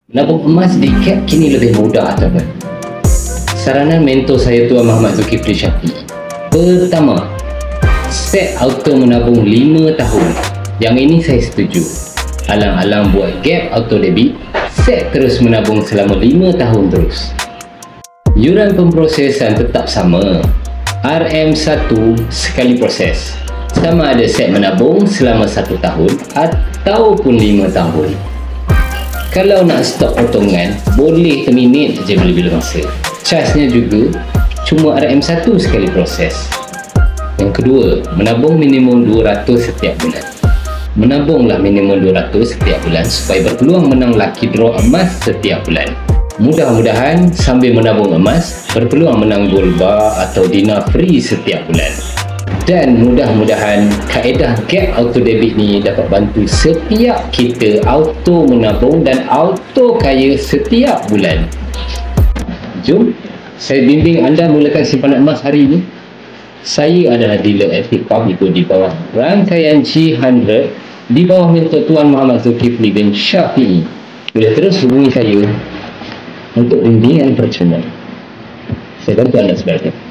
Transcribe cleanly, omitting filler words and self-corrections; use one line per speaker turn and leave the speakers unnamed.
Menabung emas di CAP kini lebih mudah, tuan-tuan. Saranan mentor saya Tuan Muhammad Zulkifli Syafiq. Pertama, set auto menabung 5 tahun. Yang ini saya setuju. Alang-alang buat gap auto debit, set terus menabung selama 5 tahun terus. Yuran pemprosesan tetap sama. RM1 sekali proses. Sama ada set menabung selama 1 tahun ataupun 5 tahun. Kalau nak stop potongan, boleh terminate je bila-bila masa. Charge-nya juga cuma RM1 sekali proses. Yang kedua, menabung minimum 200 setiap bulan. Menabunglah minimum 200 setiap bulan supaya berpeluang menang lucky draw emas setiap bulan. Mudah-mudahan sambil menabung emas, berpeluang menang gold bar atau dinar free setiap bulan. Dan mudah-mudahan kaedah gap auto debit ni dapat bantu setiap kita auto menabung dan auto kaya setiap bulan. Jom, saya bimbing anda mulakan simpanan emas hari ini. Saya adalah dealer aktif Publico di bawah rangkaian G100 di bawah mentor Tuan Muhammad Zulkifli bin Syafiq. Boleh terus hubungi saya untuk bimbingan percuma. Saya bantu anda sebaiknya.